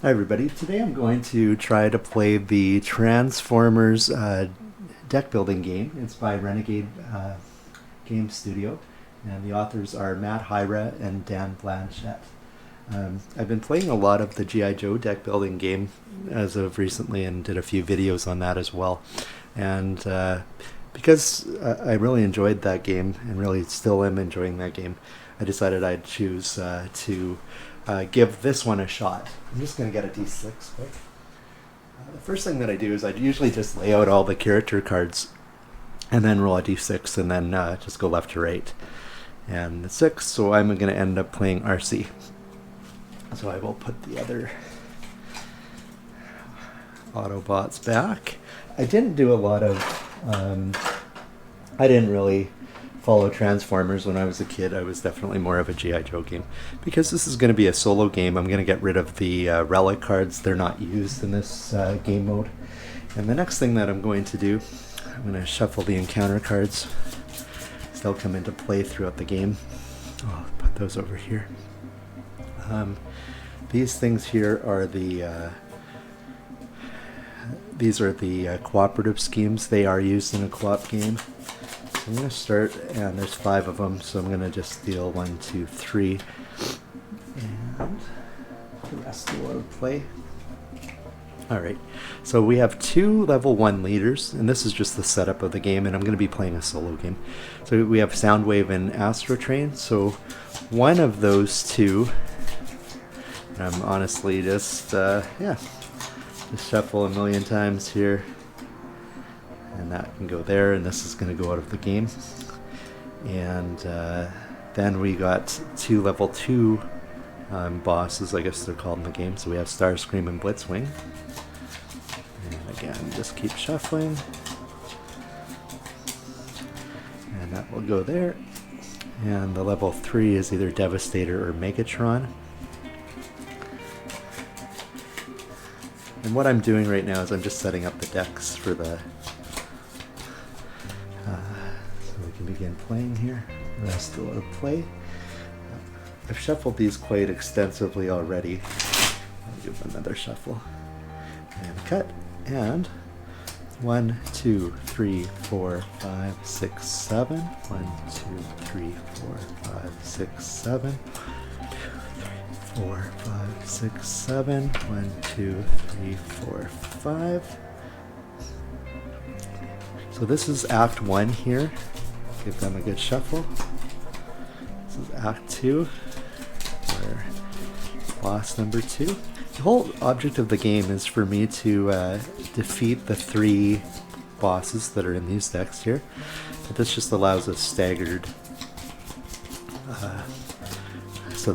Hi everybody, today I'm going to try to play the Transformers deck building game. It's by Renegade Game Studio, and the authors are Matt Hyra and Dan Blanchett. I've been playing a lot of the G.I. Joe deck building game as of recently and did a few videos on that as well. And because I really enjoyed that game and really still am enjoying that game, I decided I'd choose to give this one a shot. I'm just going to get a d6 quick. The first thing that I do is I usually just lay out all the character cards and then roll a d6 and then just go left to right. And the 6, so I'm going to end up playing RC. So I will put the other Autobots back. I didn't do a lot of... I didn't really follow Transformers when I was a kid. I was definitely more of a G.I. Joe game. Because this is going to be a solo game, I'm going to get rid of the relic cards. They're not used in this game mode. And the next thing that I'm going to do, I'm going to shuffle the encounter cards. They'll come into play throughout the game. I'll put those over here. These things here are the cooperative schemes. They are used in a co-op game. I'm going to start, and there's 5 of them, so I'm going to just deal 1, 2, 3, and the rest will out play. Alright, so we have 2 level 1 leaders, and this is just the setup of the game, and I'm going to be playing a solo game. So we have Soundwave and Astrotrain, so one of those 2, and I'm honestly just shuffle a million times here. And that can go there, and this is going to go out of the game. And then we got 2 level 2 bosses, I guess they're called in the game. So we have Starscream and Blitzwing. And again, just keep shuffling. And that will go there. And the level 3 is either Devastator or Megatron. And what I'm doing right now is I'm just setting up the decks for the... so we can begin playing here. The rest will out of play. I've shuffled these quite extensively already. I'll give them another shuffle. And cut. And 1, 2, 3, 4, 5, 6, 7. 1, 2, 3, 4, 5, 6, 7. 4, 5, 6, 7. 1, 2, 3, 4, 5. So this is Act 1 here. Give them a good shuffle. This is Act 2, or boss number 2. The whole object of the game is for me to defeat the 3 bosses that are in these decks here. But this just allows us staggered, so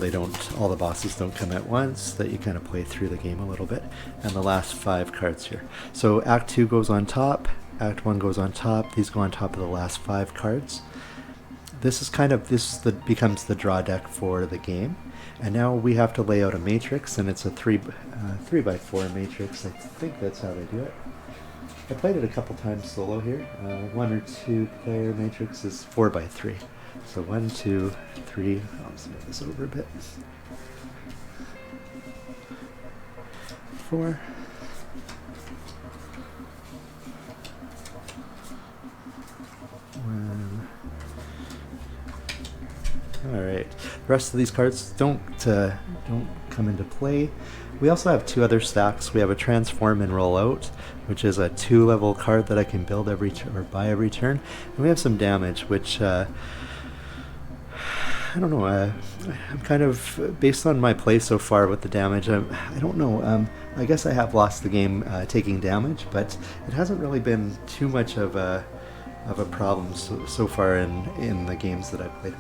all the bosses don't come at once, that you kind of play through the game a little bit. And the last 5 cards here. So Act 2 goes on top. Act 1 goes on top. These go on top of the last 5 cards. This becomes the draw deck for the game. And now we have to lay out a matrix, and it's a 3x4 matrix. I think that's how they do it. I played it a couple times solo here. 1 or 2 player matrix is 4x3. So 1, 2, 3. I'll just move this over a bit. 4. Alright, the rest of these cards don't come into play. We also have 2 other stacks. We have a Transform and Roll Out, which is a 2-level card that I can build buy every turn. And we have some damage, which I don't know. I'm kind of, based on my play so far with the damage, I don't know. I guess I have lost the game taking damage, but it hasn't really been too much of a problem so far in the games that I've played.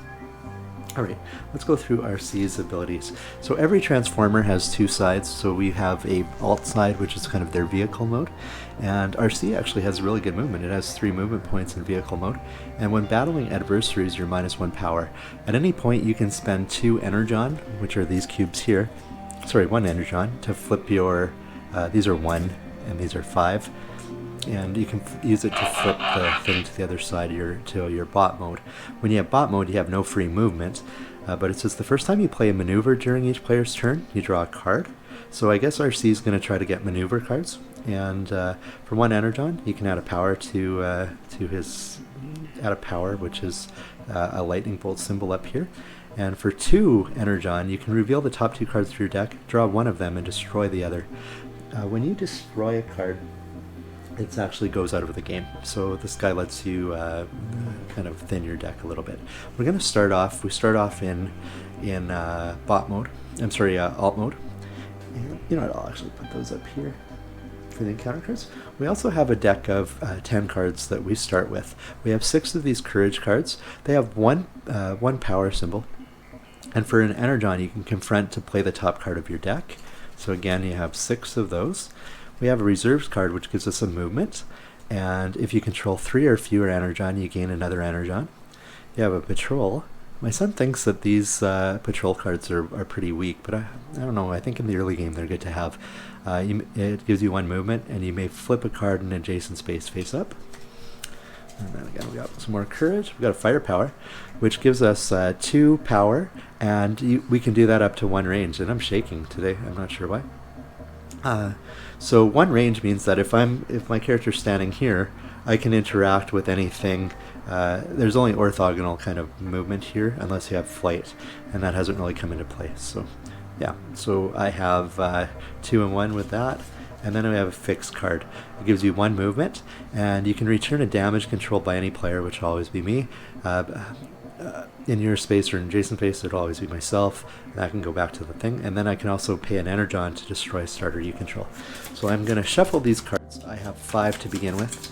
Alright, let's go through RC's abilities. So every Transformer has 2 sides, so we have a alt side, which is kind of their vehicle mode, and RC actually has really good movement. It has 3 movement points in vehicle mode, and when battling adversaries, you're -1 power. At any point, you can spend 2 Energon, which are these cubes here, 1 Energon, to flip your, these are 1, and these are 5, and you can use it to flip the thing to the other side to your bot mode. When you have bot mode, you have no free movement, but it says the first time you play a maneuver during each player's turn, you draw a card. So I guess RC is going to try to get maneuver cards, and for one energon, you can add a power to his add a power, which is a lightning bolt symbol up here. And for 2 energon, you can reveal the top 2 cards of your deck, draw one of them, and destroy the other. When you destroy a card, it actually goes out of the game. So this guy lets you kind of thin your deck a little bit. We're going to start off. We start off in bot mode. I'm sorry, alt mode. And you know what? I'll actually put those up here for the encounter cards. We also have a deck of 10 cards that we start with. We have 6 of these courage cards. They have one power symbol. And for an energon, you can confront to play the top card of your deck. So again, you have 6 of those. We have a reserves card, which gives us some movement. And if you control 3 or fewer energon, you gain another energon. You have a patrol. My son thinks that these patrol cards are pretty weak, but I don't know. I think in the early game they're good to have. It gives you 1 movement, and you may flip a card in adjacent space face up. And then again, we got some more courage. We've got a firepower, which gives us 2 power, and we can do that up to 1 range. And I'm shaking today. I'm not sure why. So 1 range means that if my character's standing here, I can interact with anything. There's only orthogonal kind of movement here, unless you have flight, and that hasn't really come into play. So yeah, so I have 2 and 1 with that. And then we have a fixed card. It gives you 1 movement, and you can return a damage controlled by any player, which will always be me. In your space or in adjacent space, it will always be myself. And that can go back to the thing. And then I can also pay an energon to destroy a starter you control. So I'm going to shuffle these cards. I have 5 to begin with.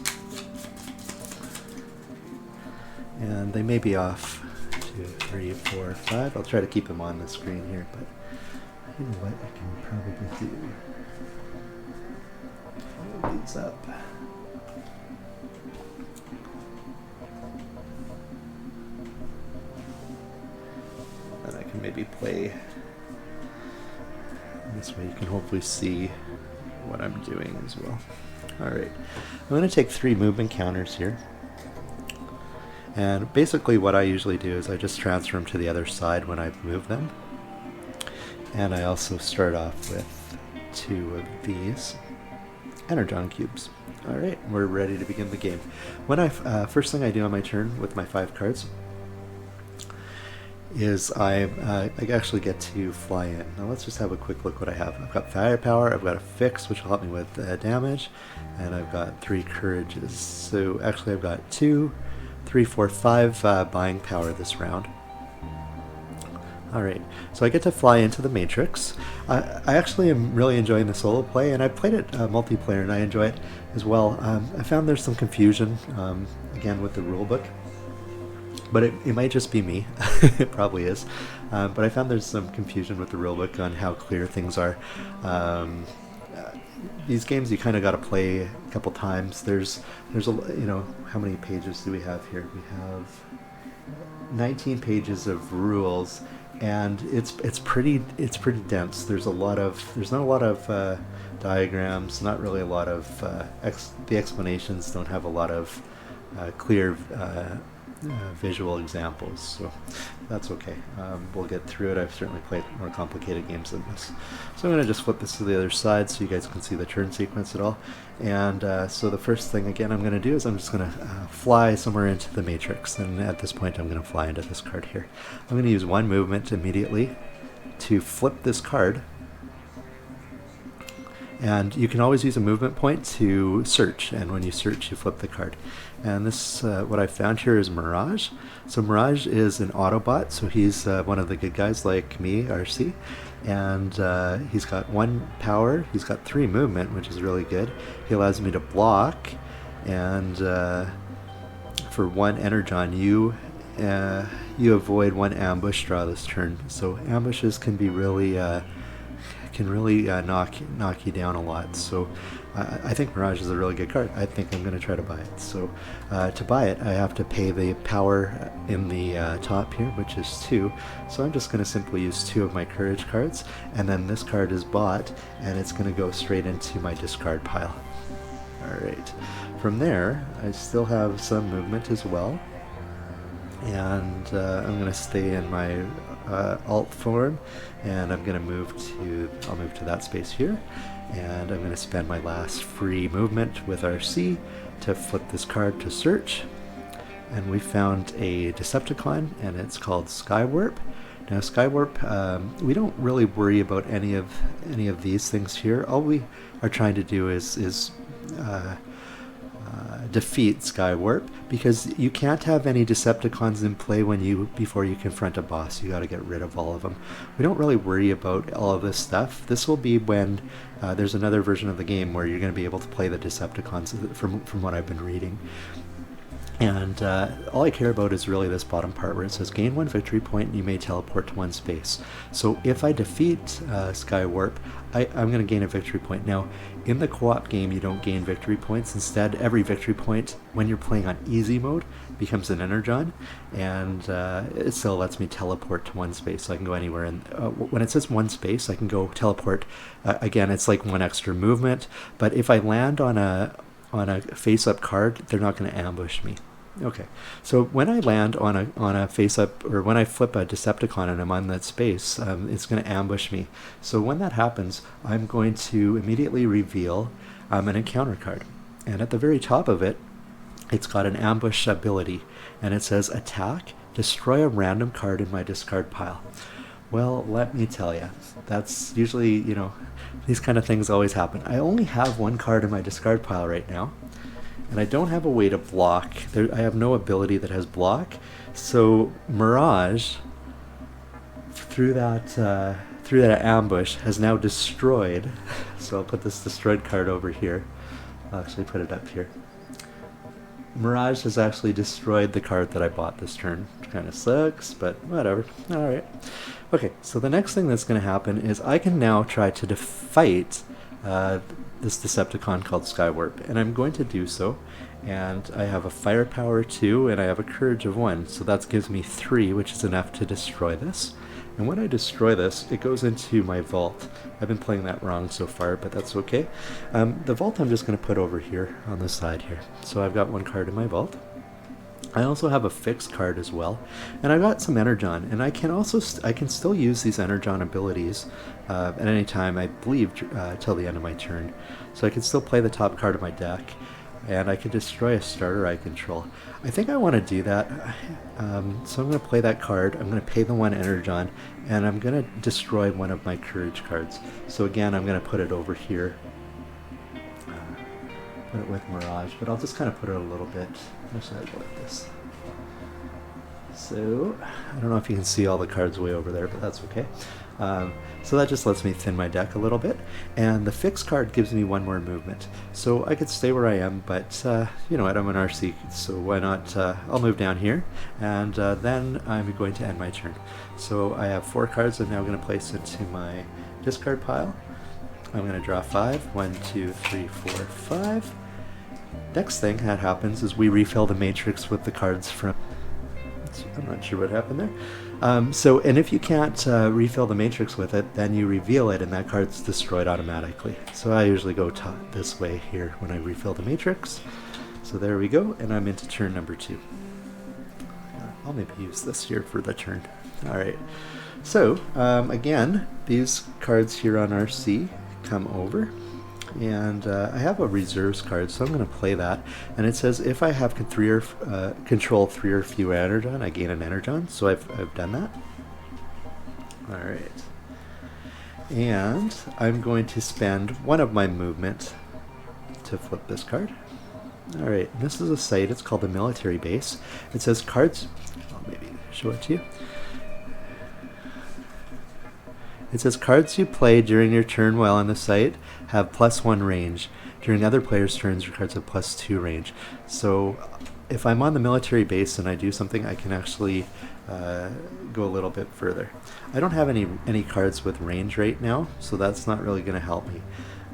And they may be off 2, 3, 4, 5. I'll try to keep them on the screen here, but you know what I can probably do. These up. And I can maybe play this way. You can hopefully see what I'm doing as well. Alright, I'm going to take 3 movement counters here. And basically what I usually do is I just transfer them to the other side when I've moved them. And I also start off with 2 of these energon cubes. Alright, we're ready to begin the game. When first thing I do on my turn with my 5 cards is I actually get to fly in. Now let's just have a quick look what I have. I've got firepower, I've got a fix which will help me with damage, and I've got 3 courages. So actually I've got 2, 3, 4, 5 buying power this round. Alright, so I get to fly into the Matrix. I actually am really enjoying the solo play, and I played it multiplayer and I enjoy it as well. I found there's some confusion, again with the rulebook, but it might just be me. It probably is. But I found there's some confusion with the rulebook on how clear things are. These games you kind of got to play a couple times. There's how many pages do we have here? We have 19 pages of rules. And it's pretty dense. There's not a lot of diagrams, not really a lot of the explanations don't have a lot of clear visual examples, so that's okay. We'll get through it. I've certainly played more complicated games than this. So I'm going to just flip this to the other side so you guys can see the turn sequence at all. And so the first thing, again, I'm going to do is I'm just going to fly somewhere into the Matrix. And at this point, I'm going to fly into this card here. I'm going to use 1 movement immediately to flip this card. And you can always use a movement point to search, and when you search, you flip the card. And this, what I found here is Mirage. So Mirage is an Autobot, so he's one of the good guys like me, RC. And he's got 1 power, he's got 3 movement, which is really good. He allows me to block, and for 1 energon, you avoid 1 ambush draw this turn. So ambushes can be really knock you down a lot. So I think Mirage is a really good card. I think I'm going to try to buy it. So to buy it, I have to pay the power in the top here, which is 2. So I'm just going to simply use 2 of my courage cards, and then this card is bought, and it's going to go straight into my discard pile. Alright, from there I still have some movement as well, and I'm going to stay in my alt form, and I'm going to I'll move to that space here, and I'm going to spend my last free movement with our C to flip this card to search. And we found a Decepticon, and it's called Skywarp. Now Skywarp, we don't really worry about any of these things here. All we are trying to do is defeat Skywarp, because you can't have any Decepticons in play before you confront a boss. You got to get rid of all of them. We don't really worry about all of this stuff. This will be when there's another version of the game where you're going to be able to play the Decepticons, from what I've been reading. And all I care about is really this bottom part where it says gain 1 victory point and you may teleport to 1 space. So if I defeat Skywarp, I'm going to gain a victory point. Now, in the co-op game, you don't gain victory points. Instead, every victory point, when you're playing on easy mode, becomes an energon, and it still lets me teleport to 1 space, so I can go anywhere. And when it says 1 space, I can go teleport. Again, it's like 1 extra movement, but if I land on a face-up card, they're not going to ambush me. Okay, so when I land on a face-up, or when I flip a Decepticon and I'm on that space, it's going to ambush me. So when that happens, I'm going to immediately reveal an encounter card. And at the very top of it, it's got an ambush ability, and it says attack, destroy a random card in my discard pile. Well, let me tell you, that's usually, these kind of things always happen. I only have 1 card in my discard pile right now, and I don't have a way to block. I have no ability that has block. So Mirage, through that ambush, has now destroyed. So I'll put this destroyed card over here. I'll actually put it up here. Mirage has actually destroyed the card that I bought this turn. Which kind of sucks, but whatever. All right. Okay, so the next thing that's going to happen is I can now try to fight this Decepticon called Skywarp, and I'm going to do so. And I have a firepower 2, and I have a courage of 1, so that gives me 3, which is enough to destroy this. And when I destroy this, it goes into my vault. I've been playing that wrong so far, but that's okay. The vault I'm just going to put over here on the side here. So I've got 1 card in my vault. I also have a fixed card as well, and I've got some energon, and I can still use these energon abilities at any time, I believe, till the end of my turn. So I can still play the top card of my deck, and I can destroy a starter I control. I think I want to do that, so I'm going to play that card. I'm going to pay the 1 energon, and I'm going to destroy one of my courage cards. So again, I'm going to put it over here. Put it with Mirage, but I'll just kind of put it a little bit. Actually, I'll go like this. So, I don't know if you can see all the cards way over there, but that's okay. So that just lets me thin my deck a little bit, and the fixed card gives me 1 more movement. So I could stay where I am, but you know what, I'm an RC, so why not, I'll move down here, and then I'm going to end my turn. So I have 4 cards I'm now going to place into my discard pile. I'm going to draw 5. 1, 2, 3, 4, 5. Next thing that happens is we refill the matrix with the cards from... I'm not sure what happened there. And if you can't refill the matrix with it, then you reveal it and that card's destroyed automatically. So I usually go this way here when I refill the matrix. So there we go, and I'm into turn number 2. I'll maybe use this here for the turn. Alright, so again, these cards here on RC come over. And I have a reserves card, so I'm going to play that. And it says if I have control 3 or fewer energon, I gain an energon. So I've done that. All right. And I'm going to spend 1 of my movement to flip this card. All right. This is a site. It's called the military base. It says cards. I'll maybe show it to you. It says cards you play during your turn while on the site have +1 range. During other players' turns, your cards have +2 range. So if I'm on the military base and I do something, I can actually go a little bit further. I don't have any cards with range right now, so that's not really going to help me.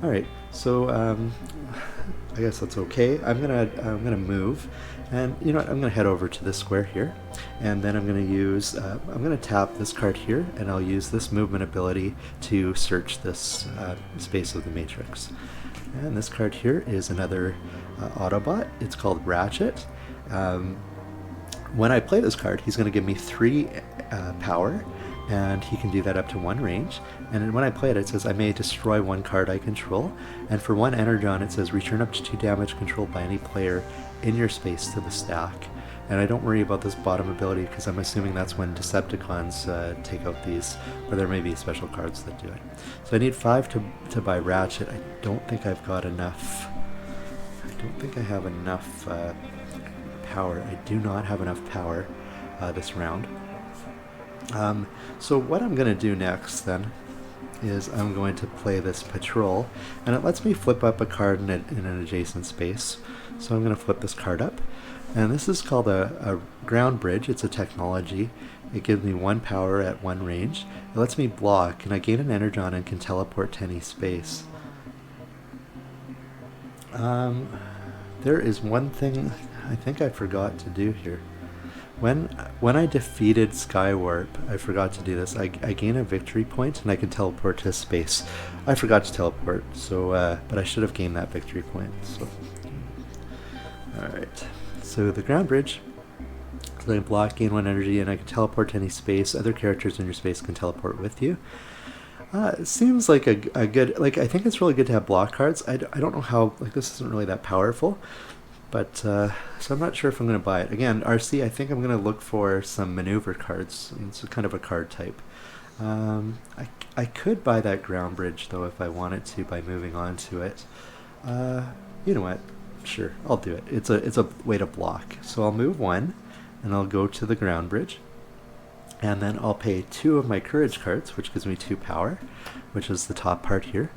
All right, so I guess that's okay. I'm gonna move, and you know what? I'm gonna head over to this square here, and then I'm gonna tap this card here, and I'll use this movement ability to search this space of the matrix. And this card here is another Autobot. It's called Ratchet. When I play this card, he's going to give me 3 power, and he can do that up to 1 range. And when I play it, it says I may destroy 1 card I control, and for 1 energon it says return up to 2 damage controlled by any player in your space to the stack. And I don't worry about this bottom ability because I'm assuming that's when Decepticons take out these, or there may be special cards that do it. So I need 5 to buy Ratchet. I don't think I've got enough. I don't think I have enough power. I do not have enough power this round. So what I'm going to do next then is I'm going to play this Patrol, and it lets me flip up a card in an adjacent space. So I'm going to flip this card up, and this is called a ground bridge. It's a technology. It gives me 1 power at 1 range. It lets me block, and I gain an energon and can teleport to any space. There is one thing I think I forgot to do here. When I defeated Skywarp, I forgot to do this. I gain a victory point and I can teleport to space. I forgot to teleport, so but I should have gained that victory point. So, all right. So the ground bridge. So I block, gain 1 energy, and I can teleport to any space. Other characters in your space can teleport with you. It seems like a good, like, I think it's really good to have block cards. I don't know how, like, this isn't really that powerful, but so I'm not sure if I'm going to buy it. Again, RC, I think I'm going to look for some maneuver cards. It's kind of a card type. I could buy that ground bridge though if I wanted to by moving on to it. You know what? Sure, I'll do it. It's a way to block. So I'll move 1, and I'll go to the ground bridge. And then I'll pay 2 of my courage cards, which gives me 2 power, which is the top part here.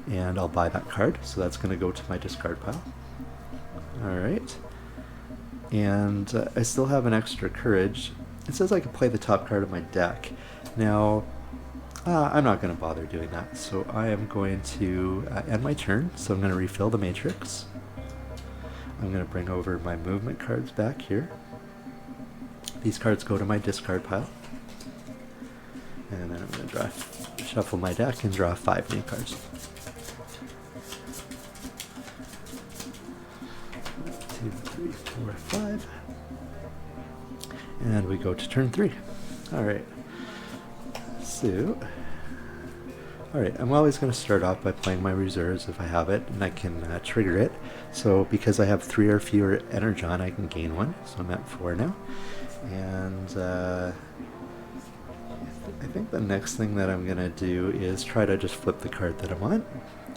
And I'll buy that card, so that's going to go to my discard pile. Alright. And I still have an extra courage. It says I can play the top card of my deck. Now, I'm not going to bother doing that, so I am going to end my turn. So I'm going to refill the matrix. I'm going to bring over my movement cards back here. These cards go to my discard pile. And then I'm going to shuffle my deck and draw 5 new cards. 1, 2, 3, 4, 5. And we go to turn 3. Alright. So, alright, I'm always going to start off by playing my reserves if I have it, and I can trigger it. So because I have 3 or fewer energon, I can gain 1. So I'm at 4 now. And I think the next thing that I'm going to do is try to just flip the card that I want.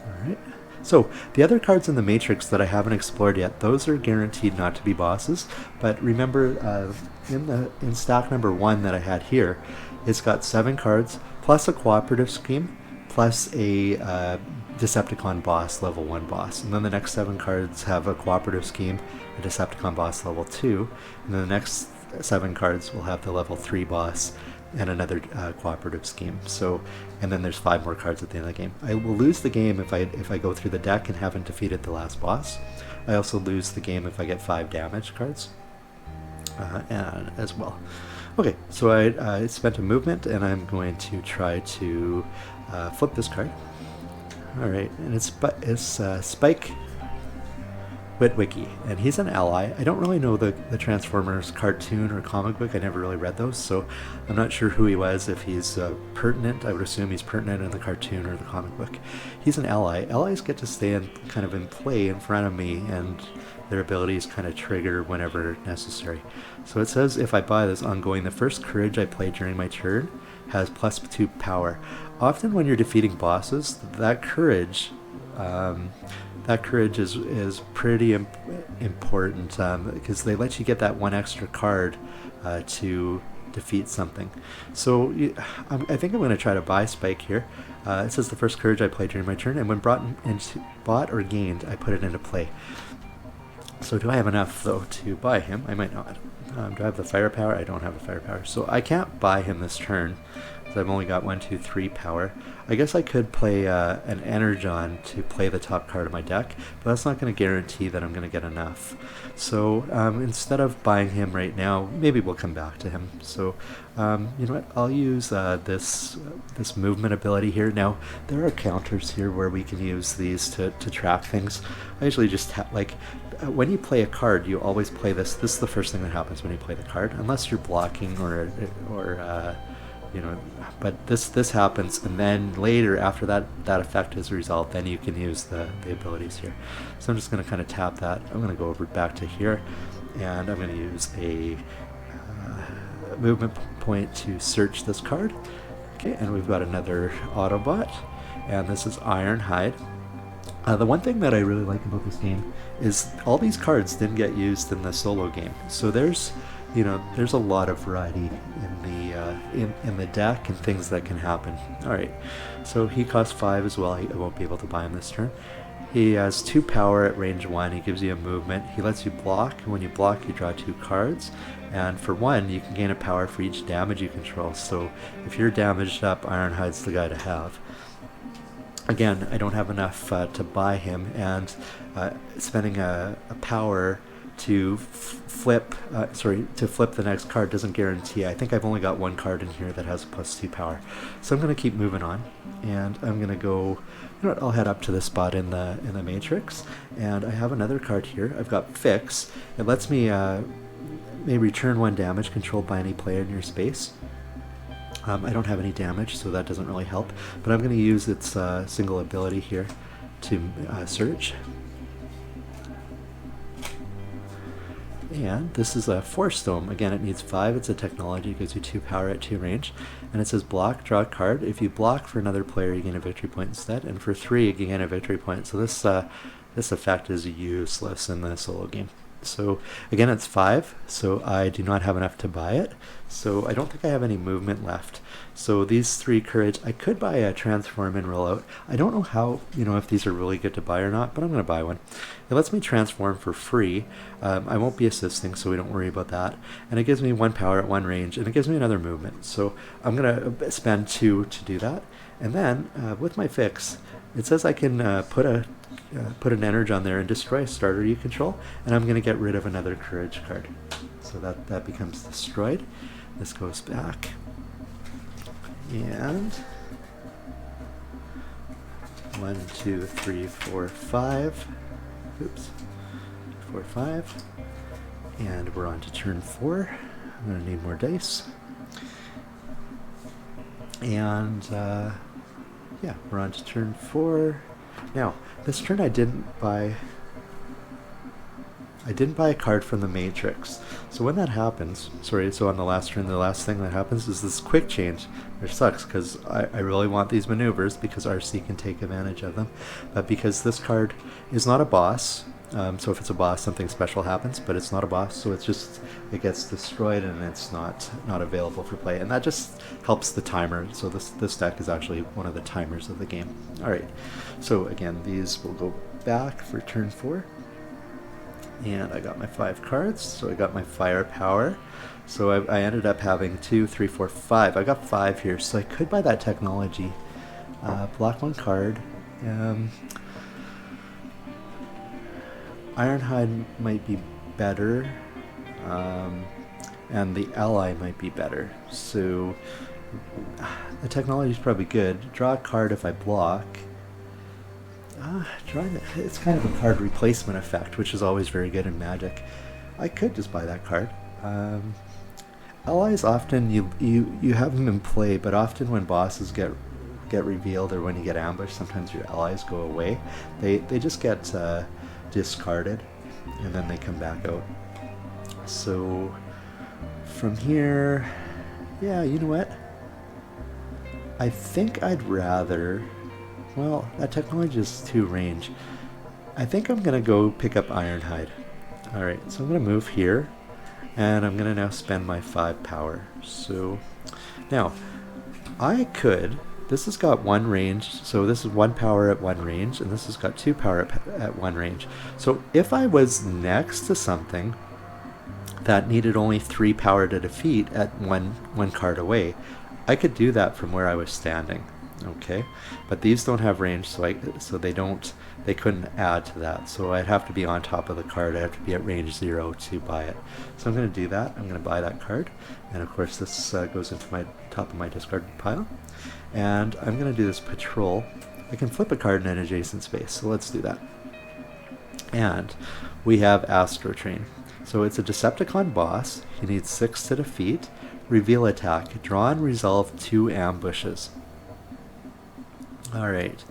Alright. So the other cards in the matrix that I haven't explored yet, those are guaranteed not to be bosses. But remember, in stack number 1 that I had here, it's got 7 cards, plus a cooperative scheme, plus a Decepticon boss, level 1 boss. And then the next 7 cards have a cooperative scheme, a Decepticon boss level 2, and then the next 7 cards will have the level 3 boss and another cooperative scheme. So, and then there's 5 more cards at the end of the game. I will lose the game if I go through the deck and haven't defeated the last boss. I also lose the game if I get 5 damage cards and as well. Okay, so I spent a movement, and I'm going to try to flip this card. All right, and it's Spike Witwicky, and he's an ally. I don't really know the Transformers cartoon or comic book. I never really read those, so I'm not sure who he was, if he's pertinent. I would assume he's pertinent in the cartoon or the comic book. He's an ally. Allies get to stand kind of in play in front of me, and their abilities kind of trigger whenever necessary. So it says if I buy this ongoing, the first courage I play during my turn has plus 2 power. Often when you're defeating bosses, that courage is pretty important because they let you get that 1 extra card to defeat something. So I think I'm going to try to buy Spike here. It says the first courage I play during my turn, and when bought or gained, I put it into play. So do I have enough though to buy him? I might not. Do I have the firepower? I don't have the firepower, so I can't buy him this turn. So I've only got 1, 2, 3 power. I guess I could play an Energon to play the top card of my deck, but that's not going to guarantee that I'm going to get enough. So instead of buying him right now, maybe we'll come back to him. So you know what? I'll use this movement ability here. Now there are counters here where we can use these to track things. I usually just when you play a card, you always play this. This is the first thing that happens when you play the card, unless you're blocking or you know, but this happens, and then later, after that effect is resolved, then you can use the abilities here. So I'm just going to kind of tap that. I'm going to go over back to here, and I'm going to use a movement point to search this card. Okay, and we've got another Autobot, and this is Ironhide. The one thing that I really like about this game is all these cards didn't get used in the solo game, so there's a lot of variety in the deck and things that can happen. All right, so he costs 5 as well. I won't be able to buy him this turn. He has 2 power at range 1. He gives you a movement. He lets you block. When you block, you draw 2 cards. And for 1, you can gain a power for each damage you control. So if you're damaged up, Ironhide's the guy to have. Again, I don't have enough to buy him, and spending a power to flip the next card doesn't guarantee. I think I've only got 1 card in here that has a +2 power. So I'm going to keep moving on, and I'm going to go, you know what, I'll head up to this spot in the matrix, and I have another card here. I've got Fix. It lets me may return 1 damage controlled by any player in your space. I don't have any damage, so that doesn't really help, but I'm going to use its single ability here to search. And this is a Force Dome. Again, it needs 5. It's a technology. It gives you 2 power at 2 range. And it says block, draw a card. If you block for another player, you gain a victory point instead. And for 3, you gain a victory point. So this effect is useless in the solo game. So again, it's 5, so I do not have enough to buy it. So I don't think I have any movement left. So these 3 courage, I could buy a transform and roll out. I don't know how, if these are really good to buy or not, but I'm going to buy one. It lets me transform for free. I won't be assisting, so we don't worry about that. And it gives me 1 power at 1 range, and it gives me another movement. So I'm going to spend 2 to do that. And then with my Fix, it says I can put an energy on there and destroy a starter you control, and I'm going to get rid of another courage card. So that becomes destroyed. This goes back. And 1, 2, 3, 4, 5. Oops. 4, 5. And we're on to turn 4. I'm going to need more dice. And yeah, we're on to turn 4. Now, this turn I didn't buy a card from the Matrix. So when that happens, so on the last turn, the last thing that happens is this quick change, which sucks because I really want these maneuvers because RC can take advantage of them. But because this card is not a boss, so if it's a boss, something special happens, but it's not a boss, so it gets destroyed and it's not available for play. And that just helps the timer. So this deck is actually one of the timers of the game. All right, so again, these will go back for turn 4. And I got my 5 cards, so I got my firepower. So I ended up having 2, 3, 4, 5. I got 5 here, so I could buy that technology. Block 1 card. Ironhide might be better, and the ally might be better. So the technology is probably good. Draw a card if I block. It's kind of a card replacement effect, which is always very good in Magic. I could just buy that card. Allies often you have them in play, but often when bosses get revealed or when you get ambushed, sometimes your allies go away. They just get discarded, and then they come back out. So from here, yeah, you know what? I think I'd rather. Well, that technology is 2 range. I think I'm going to go pick up Ironhide. Alright, so I'm going to move here, and I'm going to now spend my 5 power. So, now, this has got 1 range, so this is 1 power at 1 range, and this has got 2 power at 1 range. So if I was next to something that needed only 3 power to defeat at one card away, I could do that from where I was standing. Okay, but these don't have range, so they couldn't add to that. So I'd have to be on top of the card. I'd have to be at range 0 to buy it. So I'm going to do that. I'm going to buy that card, and of course this goes into my top of my discarded pile. And I'm going to do this patrol. I can flip a card in an adjacent space, so let's do that. And we have Astrotrain. So it's a Decepticon boss. He needs 6 to defeat. reveal attack. Draw and resolve 2 ambushes. Alright.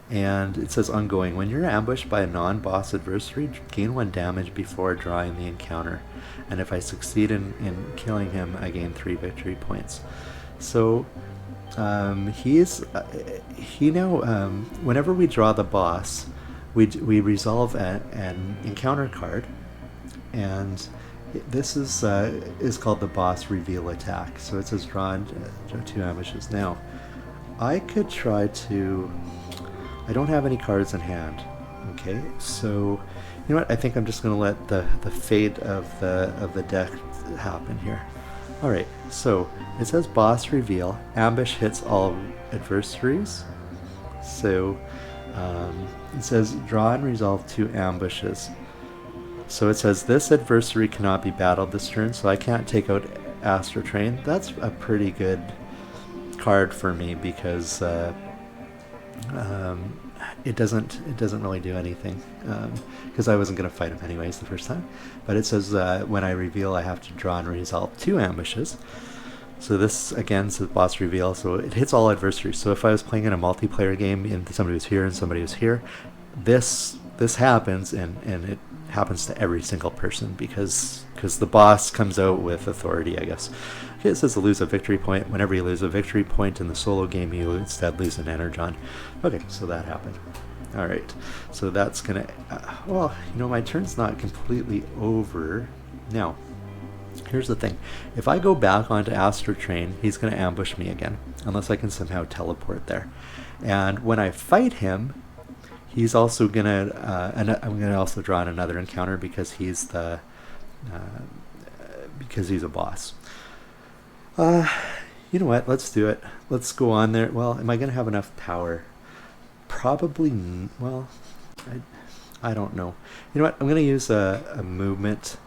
And it says ongoing. When you're ambushed by a non-boss adversary, gain 1 damage before drawing the encounter. And if I succeed in killing him, I gain 3 victory points. So he now, whenever we draw the boss, we resolve an encounter card, and this is called the boss reveal attack. So it says draw 2 ambushes. Now, I could try to. I don't have any cards in hand. Okay, so you know what? I think I'm just going to let the fate of the deck happen here. All right, so it says boss reveal. Ambush hits all adversaries. So it says draw and resolve 2 ambushes. So it says this adversary cannot be battled this turn, so I can't take out Astrotrain. That's a pretty good card for me because it doesn't really do anything because I wasn't going to fight him anyways the first time. But it says when I reveal, I have to draw and resolve 2 ambushes. So this again says boss reveal, so it hits all adversaries. So if I was playing in a multiplayer game and somebody was here and somebody was here, this happens, and it happens to every single person because the boss comes out with authority, I guess. Okay, it says to lose a victory point. Whenever you lose a victory point in the solo game, you instead lose an energon. Okay, so that happened. Alright, so that's gonna... well, you know, my turn's not completely over. Now, here's the thing. If I go back onto Astrotrain, he's gonna ambush me again, unless I can somehow teleport there. And when I fight him, he's also gonna... I'm gonna also draw in another encounter because he's the... because he's a boss. You know what? Let's do it. Let's go on there. Well, am I going to have enough power? Probably. Well, I don't know. You know what? I'm going to use a movement.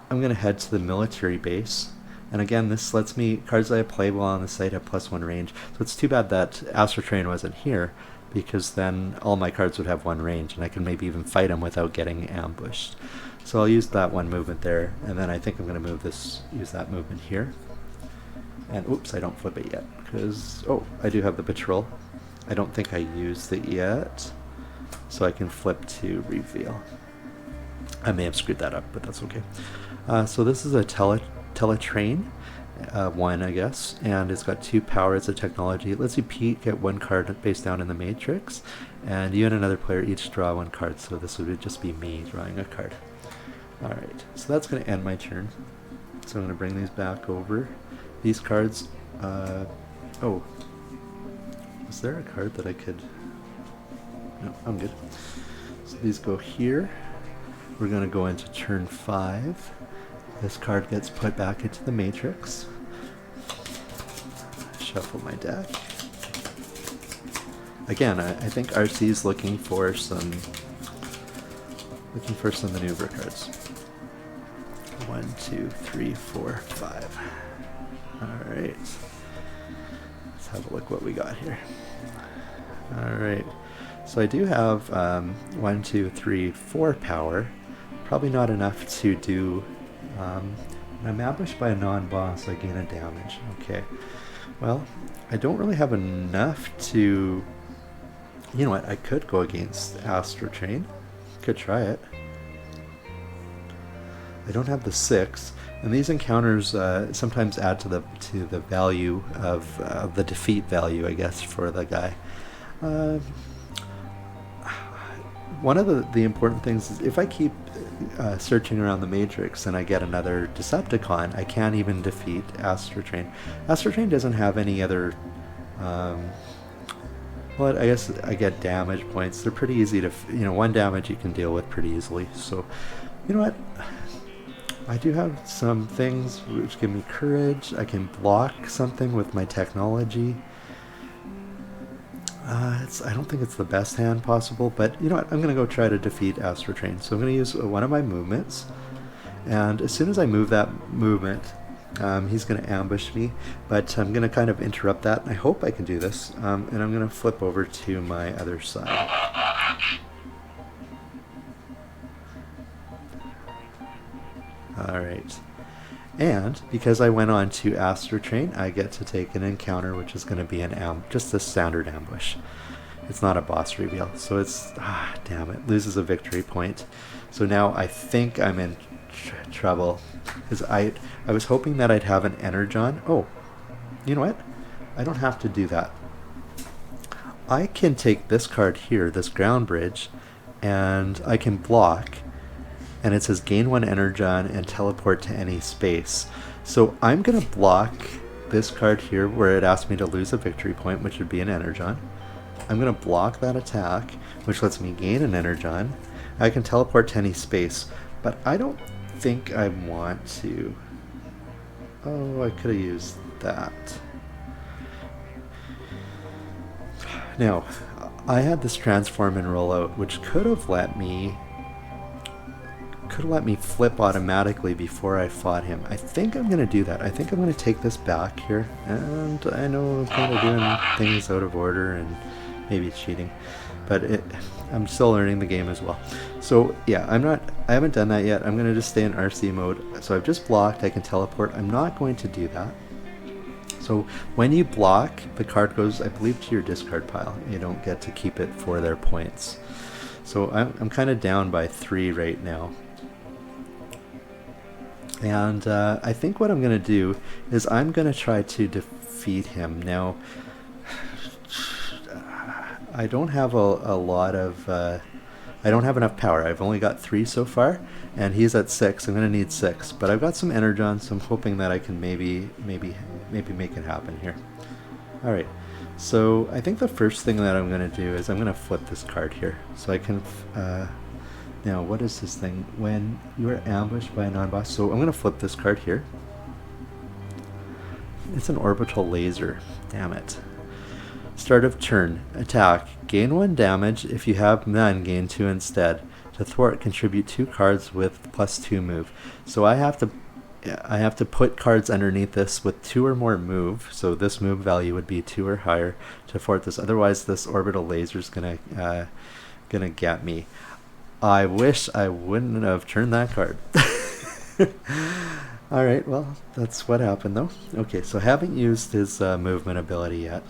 I'm going to head to the military base. And again, this lets me... Cards that I play while on the site have +1 range. So it's too bad that Astrotrain wasn't here, because then all my cards would have 1 range, and I could maybe even fight him without getting ambushed. So I'll use that 1 movement there, and then I think I'm going to use that movement here. And oops, I don't flip it yet, because, oh, I do have the patrol. I don't think I used it yet, so I can flip to reveal. I may have screwed that up, but that's okay. So this is a teletrain, 1, I guess, and it's got 2 power. It's a technology. It lets you peek at 1 card face down in the matrix, and you and another player each draw 1 card, so this would just be me drawing a card. Alright, so that's going to end my turn. So I'm going to bring these back over. These cards, oh, was there a card that I could, no, I'm good. So these go here. We're going to go into turn 5. This card gets put back into the matrix. Shuffle my deck. Again, I think RC is looking for some maneuver cards. 1, 2, 3, 4, 5. Alright. Let's have a look what we got here. Alright. So I do have 1, 2, 3, 4 power. Probably not enough to do... when I'm ambushed by a non-boss, I gain a damage. Okay. Well, I don't really have enough to... You know what? I could go against Astrotrain. Could try it. I don't have the 6, and these encounters sometimes add to the value of the defeat value, I guess, for the guy. One of the important things is if I keep searching around the matrix and I get another Decepticon, I can't even defeat Astrotrain. Astrotrain doesn't have any other... well, I guess I get damage points. They're pretty easy to... 1 damage you can deal with pretty easily. So, you know what? I do have some things which give me courage. I can block something with my technology. I don't think it's the best hand possible, but you know what? I'm going to go try to defeat Astrotrain. So I'm going to use one of my movements, and as soon as I move that movement, he's going to ambush me, but I'm going to kind of interrupt that, and I hope I can do this, and I'm going to flip over to my other side. Alright, And because I went on to Astrotrain, I get to take an encounter, which is going to be just a standard ambush. It's not a boss reveal, so it's damn it, loses a victory point. So now I think I'm in trouble because I was hoping that I'd have an Energon. Oh, you know what? I don't have to do that. I can take this card here, this ground bridge, and I can block, and it says gain 1 Energon and teleport to any space. So I'm going to block this card here where it asks me to lose a victory point, which would be an Energon. I'm going to block that attack, which lets me gain an Energon. I can teleport to any space, but I don't think I want to. Oh, I could have used that. Now, I had this transform and rollout, which could have let me flip automatically before I fought him. I think I'm going to do that. I think I'm going to take this back here, and I know I'm kind of doing things out of order and maybe cheating, but I'm still learning the game as well. So yeah, I haven't done that yet. I'm going to just stay in RC mode. So I've just blocked. I can teleport. I'm not going to do that. So when you block, the card goes, I believe, to your discard pile. You don't get to keep it for their points. So I'm kind of down by 3 right now. And I think what I'm going to do is I'm going to try to defeat him. Now, I don't have a lot of... I don't have enough power. I've only got 3 so far, and he's at 6. I'm going to need 6. But I've got some Energon, so I'm hoping that I can maybe make it happen here. Alright, so I think the first thing that I'm going to do is I'm going to flip this card here. So I can... now, what is this thing? When you are ambushed by a non-boss. So I'm going to flip this card here. It's an orbital laser. Damn it. Start of turn. Attack. Gain 1 damage. If you have none, gain 2 instead. To thwart, contribute 2 cards with +2 move. So I have to put cards underneath this with 2 or more move. So this move value would be 2 or higher to thwart this. Otherwise, this orbital laser is gonna get me. I wish I wouldn't have turned that card. Alright, well, that's what happened though. Okay, so I haven't used his movement ability yet.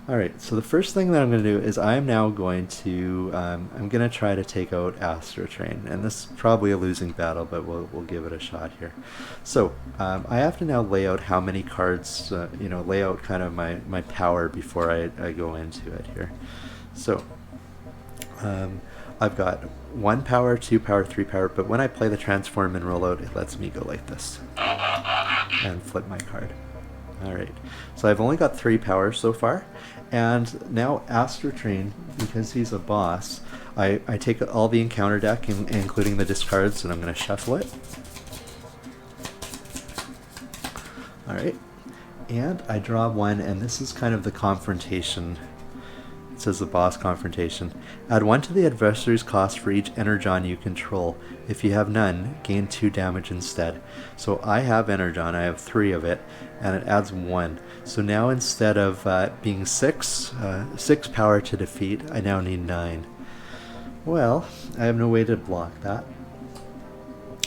Alright, so the first thing that I'm going to do is I'm now going to, I'm going to try to take out Astrotrain. And this is probably a losing battle, but we'll give it a shot here. So, I have to now lay out how many cards, lay out kind of my power before I go into it here. So, I've got 1 power, 2 power, 3 power, but when I play the transform and rollout, it lets me go like this. And flip my card. Alright, so I've only got 3 powers so far, and now Astrotrain, because he's a boss, I take all the encounter deck, including the discards, and I'm going to shuffle it. Alright, and I draw 1, and this is kind of the confrontation. It says the boss confrontation. Add 1 to the adversary's cost for each Energon you control. If you have none, gain 2 damage instead. So I have Energon, I have 3 of it, and it adds 1. So now instead of being 6 power to defeat, I now need 9. Well, I have no way to block that.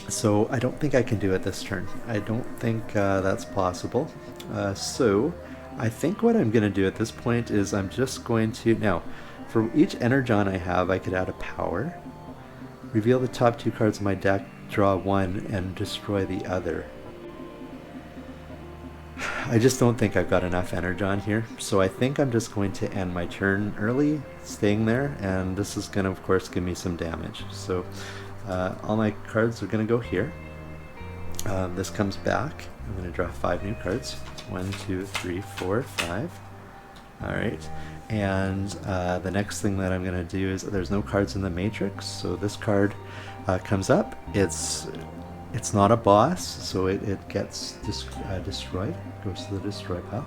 So I don't think I can do it this turn. I don't think that's possible. So I think what I'm going to do at this point is I'm just going to... Now, for each Energon I have, I could add a power. Reveal the top 2 cards of my deck, draw 1, and destroy the other. I just don't think I've got enough Energon here, so I think I'm just going to end my turn early, staying there, and this is going to, of course, give me some damage. So all my cards are going to go here. This comes back. I'm going to draw 5 new cards. 1, 2, 3, 4, 5. Alright, and the next thing that I'm going to do is there's no cards in the matrix, so this card comes up. It's not a boss, so it gets destroyed, goes to the destroy pile.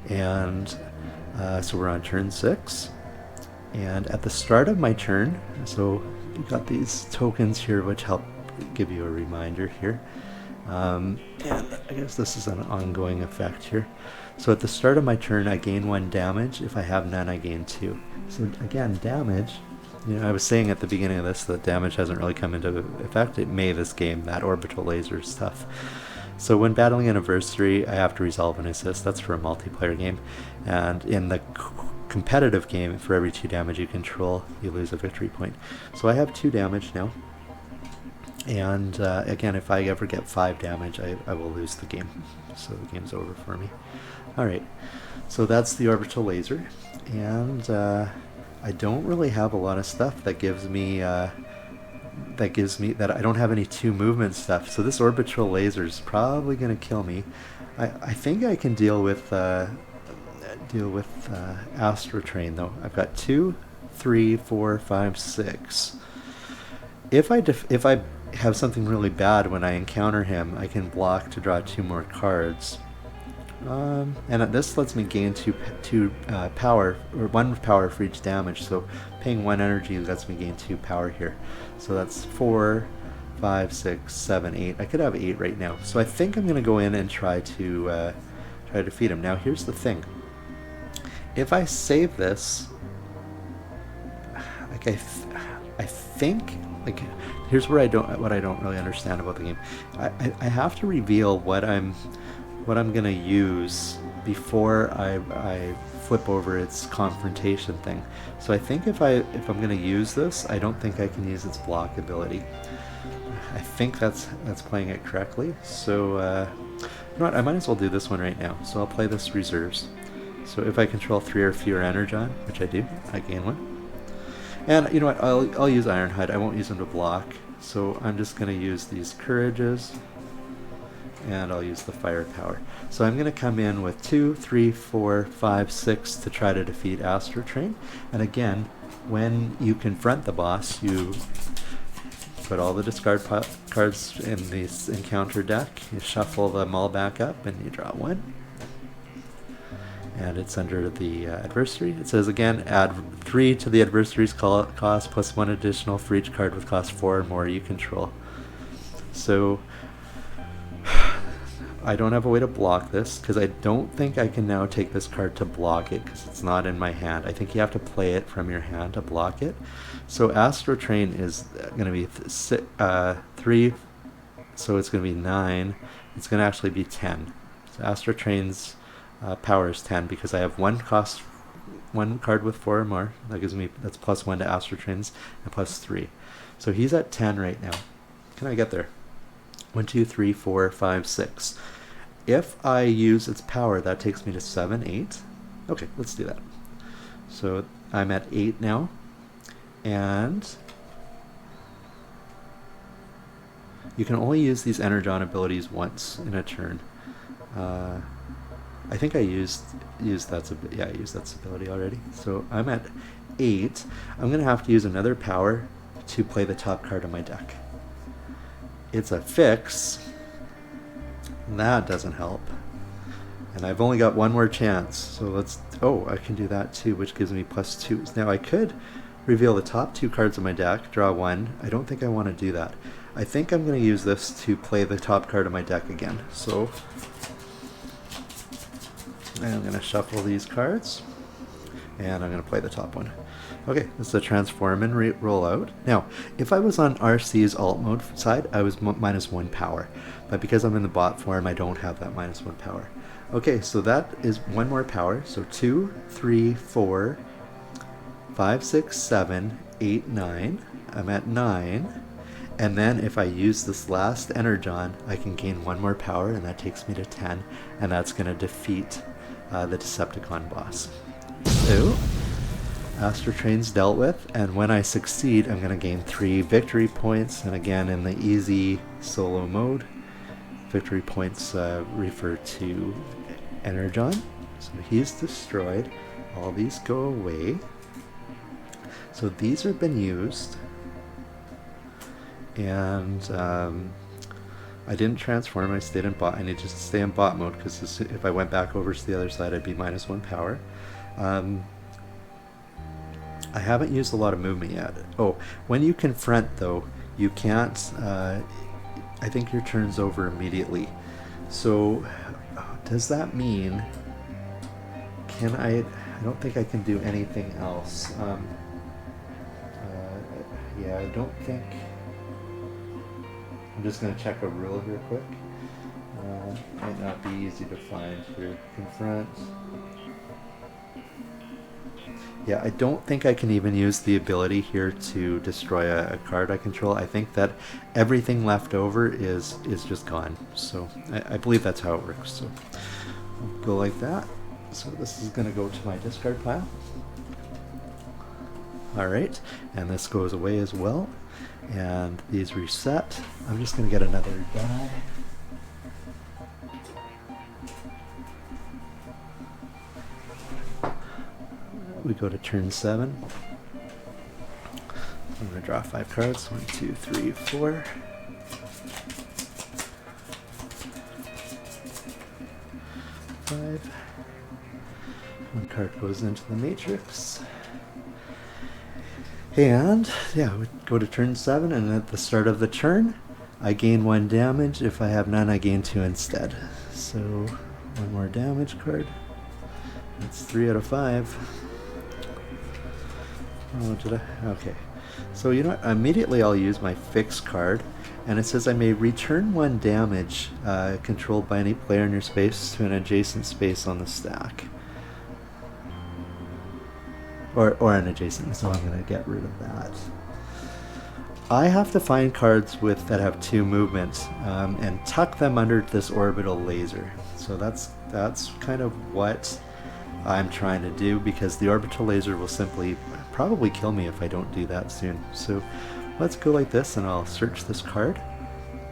And so we're on turn 6. And at the start of my turn, so you've got these tokens here which help give you a reminder here. And I guess this is an ongoing effect here. So at the start of my turn, I gain 1 damage. If I have none, I gain 2. So again, damage. I was saying at the beginning of this that damage hasn't really come into effect. It may this game, that orbital laser stuff. So when battling an adversary, I have to resolve an assist. That's for a multiplayer game. And in the competitive game, for every 2 damage you control, you lose a victory point. So I have 2 damage now. And again, if I ever get 5 damage, I will lose the game. So the game's over for me. Alright, so that's the orbital laser. And I don't really have a lot of stuff that gives me that I don't have any 2 movement stuff. So this orbital laser is probably going to kill me. I think I can deal with Astrotrain though. I've got 2, 3, 4, 5, 6. If I have something really bad when I encounter him, I can block to draw 2 more cards. And this lets me gain 2 power, or 1 power for each damage, so paying 1 energy lets me gain 2 power here. So that's 4, 5, 6, 7, 8. I could have 8 right now. So I think I'm going to go in and try to defeat him. Now here's the thing. If I save this, like I think, like, here's where what I don't really understand about the game. I have to reveal what I'm gonna use before I flip over its confrontation thing. So I think if I'm gonna use this, I don't think I can use its block ability. I think that's playing it correctly. So you know what? I might as well do this one right now. So I'll play this reserves. So if I control 3 or fewer energon, which I do, I gain 1. And you know what? I'll use Ironhide. I won't use them to block. So I'm just gonna use these courages. And I'll use the firepower. So I'm going to come in with 2, 3, 4, 5, 6 to try to defeat Astrotrain. And again, when you confront the boss, you put all the discard cards in this encounter deck, you shuffle them all back up, and you draw 1. And it's under the adversary. It says again, add 3 to the adversary's cost, plus 1 additional for each card with cost 4 or more you control. So I don't have a way to block this, because I don't think I can now take this card to block it, because it's not in my hand. I think you have to play it from your hand to block it. So Astrotrain is going to be 3, so it's going to be 9. It's going to actually be 10. So Astrotrain's power is 10, because I have 1 card with 4 or more. That's plus 1 to Astrotrain's, and plus 3. So he's at 10 right now. Can I get there? 1, 2, 3, 4, 5, 6. If I use its power, that takes me to 7, 8. Okay, let's do that. So I'm at 8 now. And you can only use these energon abilities once in a turn. I think I used that ability already. So I'm at 8. I'm going to have to use another power to play the top card of my deck. It's a fix. That doesn't help. And I've only got 1 more chance. So I can do that too, which gives me plus 2. Now I could reveal the top 2 cards of my deck, draw 1. I don't think I want to do that. I think I'm going to use this to play the top card of my deck again. So I'm going to shuffle these cards, and I'm going to play the top one. Okay, this is a transform and roll out. Now, if I was on RC's alt mode side, I was minus 1 power. But because I'm in the bot form, I don't have that minus 1 power. Okay, so that is 1 more power. So 2, 3, 4, 5, 6, 7, 8, 9. I'm at 9. And then if I use this last energon, I can gain 1 more power, and that takes me to 10. And that's going to defeat the Decepticon boss. So Astrotrain's dealt with, and when I succeed, I'm going to gain 3 victory points. And again, in the easy solo mode, victory points refer to energon. So he's destroyed. All these go away. So these have been used. And I didn't transform, I stayed in bot. I need to stay in bot mode, because if I went back over to the other side, I'd be minus 1 power. I haven't used a lot of movement yet. Oh, when you confront though, you can't, I think your turn's over immediately. So, does that mean, I don't think I can do anything else. Yeah, I don't think, I'm just going to check a rule here quick. Might not be easy to find here. Confront. Yeah, I don't think I can even use the ability here to destroy a card I control. I think that everything left over is just gone. So I believe that's how it works. So we'll go like that. So this is going to go to my discard pile. Alright, and this goes away as well. And these reset. I'm just going to get another die. We go to turn 7. I'm going to draw 5 cards. 1, 2, 3, 4. 5. One card goes into the matrix. And yeah, we go to turn 7, and at the start of the turn, I gain 1 damage. If I have none, I gain 2 instead. So 1 more damage card. That's 3 out of 5. Oh, did I? Okay. So you know what? Immediately I'll use my fix card, and it says I may return 1 damage controlled by any player in your space to an adjacent space on the stack. Or an adjacent, so I'm going to get rid of that. I have to find cards that have 2 movement and tuck them under this orbital laser. So that's kind of what I'm trying to do, because the orbital laser will simply probably kill me if I don't do that soon. So let's go like this, and I'll search this card.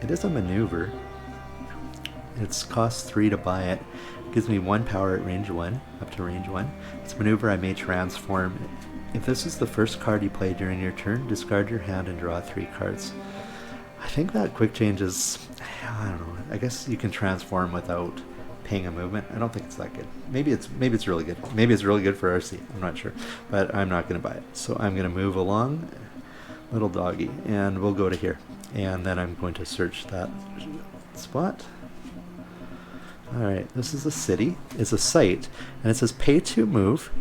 It is a maneuver. It's cost 3 to buy it. Gives me 1 power at range 1, up to range 1. It's a maneuver I may transform. If this is the first card you play during your turn, discard your hand and draw 3 cards. I think that quick change is, I don't know, I guess you can transform without paying a movement. I don't think it's that good. Maybe it's really good. Maybe it's really good for RC. I'm not sure, but I'm not going to buy it. So I'm going to move along, little doggy, and we'll go to here. And then I'm going to search that spot. Alright, this is a city. It's a site, and it says pay 2 move.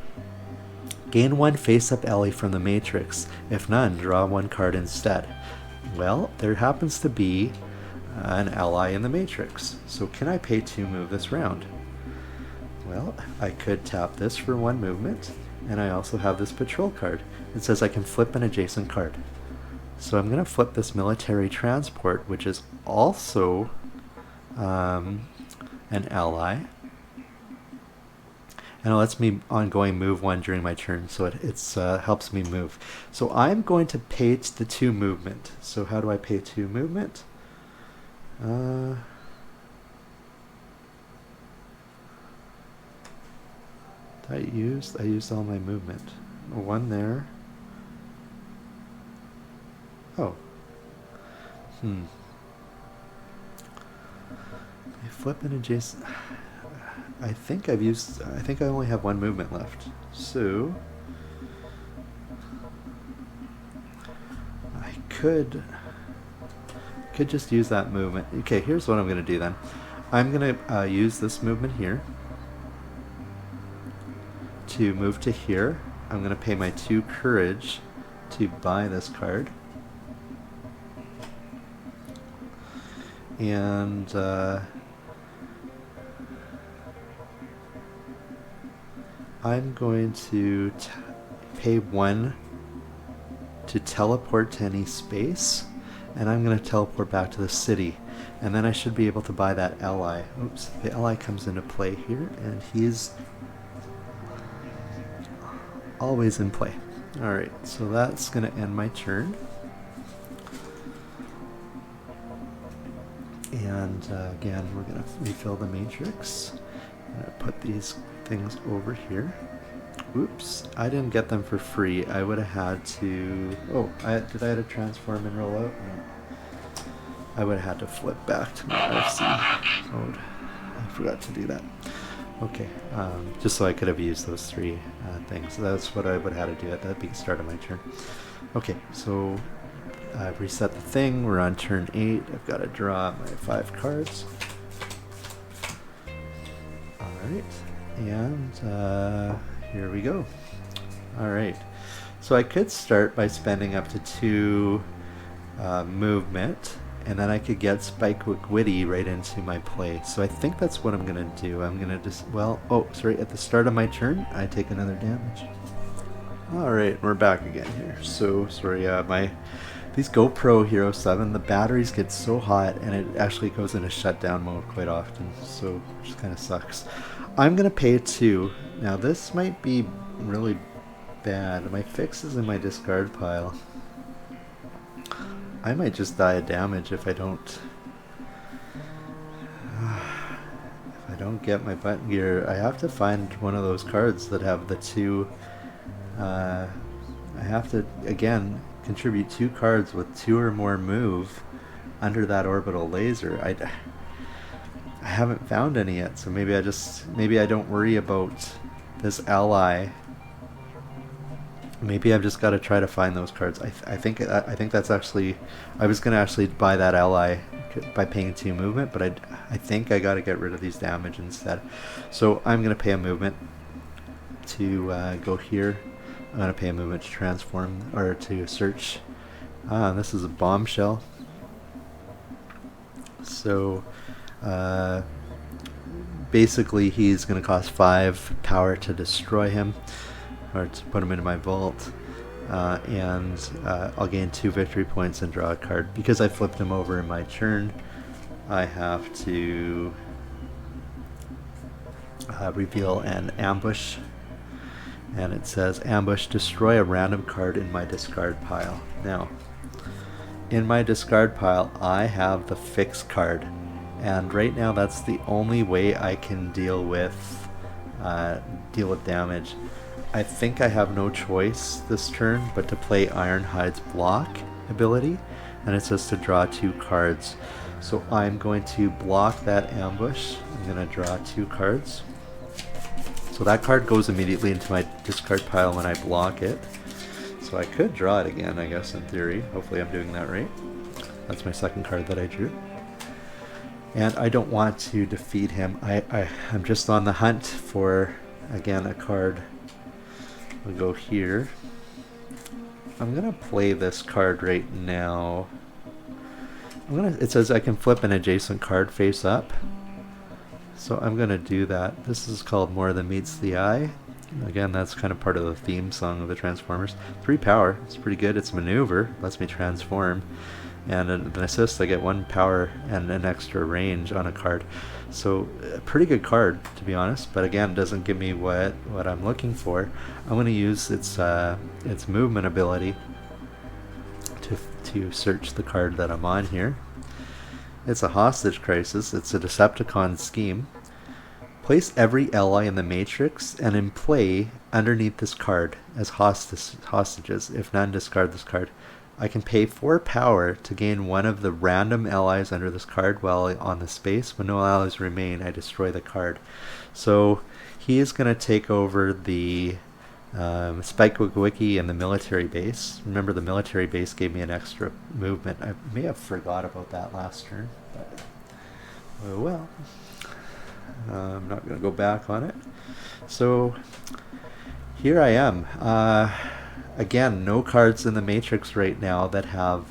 Gain 1 face-up ally from the matrix. If none, draw 1 card instead. Well, there happens to be an ally in the matrix. So can I pay 2 move this round? Well, I could tap this for 1 movement, and I also have this patrol card. It says I can flip an adjacent card. So I'm going to flip this military transport, which is also an ally, and it lets me ongoing move 1 during my turn, so it helps me move. So I'm going to pay the 2 movement. So how do I pay 2 movement? I used all my movement. 1 there. Oh. I flip an adjacent. I think I only have 1 movement left. So I could just use that movement. Okay, here's what I'm going to do then. I'm going to use this movement here to move to here. I'm going to pay my 2 courage to buy this card. And I'm going to pay 1 to teleport to any space, and I'm going to teleport back to the city, and then I should be able to buy that ally. Oops, the ally comes into play here, and he's always in play. Alright, so that's going to end my turn. And again, we're going to refill the matrix. I'm going to put these things over here. Oops, I didn't get them for free. I would have had to... Oh, did I have to transform and roll out? No. I would have had to flip back to my RC mode. I forgot to do that. Okay, just so I could have used those 3 things. So that's what I would have had to do at the start of my turn. Okay, so I've reset the thing. We're on turn 8. I've got to draw my 5 cards. Alright, and here we go. Alright, so I could start by spending up to 2 movement and then I could get Spike Witty right into my play. So I think that's what I'm gonna do. I'm gonna just, well, oh, sorry, at the start of my turn, I take another damage. Alright, we're back again here. So, sorry, these GoPro Hero 7, the batteries get so hot and it actually goes into shutdown mode quite often, so it just kind of sucks. I'm gonna pay 2. Now this might be really bad. My fix is in my discard pile. I might just die of damage if I don't get my button gear. I have to find one of those cards that have the 2. I have to again contribute 2 cards with 2 or more move under that orbital laser. I haven't found any yet, so maybe I don't worry about this ally. Maybe I've just got to try to find those cards. I think that's actually, I was gonna actually buy that ally by paying 2 movement, but I think I got to get rid of these damage instead. So I'm gonna pay a movement to go here. I'm going to pay a movement to transform, or to search. This is a bombshell. So, basically he's going to cost 5 power to destroy him, or to put him into my vault. And I'll gain 2 victory points and draw a card. Because I flipped him over in my turn, I have to reveal an ambush. And it says, ambush, destroy a random card in my discard pile. Now, in my discard pile, I have the fix card. And right now, that's the only way I can deal with damage. I think I have no choice this turn but to play Ironhide's block ability. And it says to draw 2 cards. So I'm going to block that ambush. I'm going to draw 2 cards. So that card goes immediately into my discard pile when I block it. So I could draw it again, I guess, in theory. Hopefully I'm doing that right. That's my second card that I drew. And I don't want to defeat him. I'm just on the hunt for, again, a card. We'll go here. I'm going to play this card right now. It says I can flip an adjacent card face up. So I'm going to do that. This is called More Than Meets the Eye. Again, that's kind of part of the theme song of the Transformers. 3 power. It's pretty good. It's maneuver. Lets me transform. And an assist, I get 1 power and an extra range on a card. So a pretty good card, to be honest. But again, doesn't give me what I'm looking for. I'm going to use its movement ability to search the card that I'm on here. It's a hostage crisis. It's a Decepticon scheme. Place every ally in the matrix and in play underneath this card as hostages. If none, discard this card. I can pay 4 power to gain 1 of the random allies under this card while on the space. When no allies remain, I destroy the card. So he is going to take over the Spike Wiki and the military base. Remember, the military base gave me an extra movement. I may have forgot about that last turn, but oh well. I'm not going to go back on it. So here I am. Again, no cards in the matrix right now that have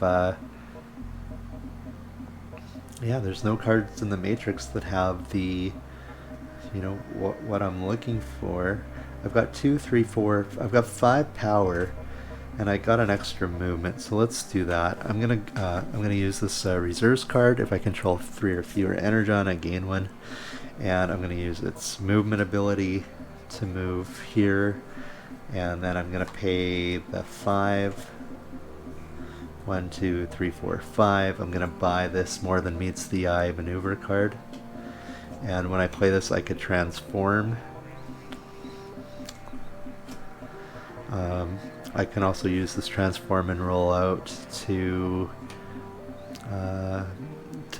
there's no cards in the matrix that have the, what I'm looking for. I've got 2, 3, 4, I've got 5 power, and I got an extra movement, so let's do that. I'm gonna use this reserves card. If I control 3 or fewer energon, I gain 1, and I'm gonna use its movement ability to move here, and then I'm gonna pay the 5. 1, 2, 3, 4, 5. I'm gonna buy this More Than Meets the Eye maneuver card, and when I play this, I could transform. I can also use this transform and roll out to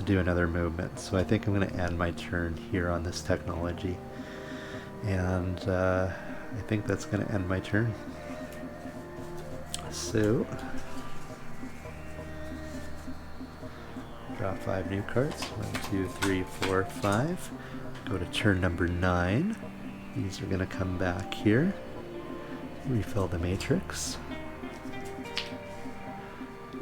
do another movement. So I think I'm going to end my turn here on this technology, and I think that's going to end my turn. So draw 5 new cards. 1, 2, 3, 4, 5. Go to turn number 9. These are going to come back here. Refill the matrix.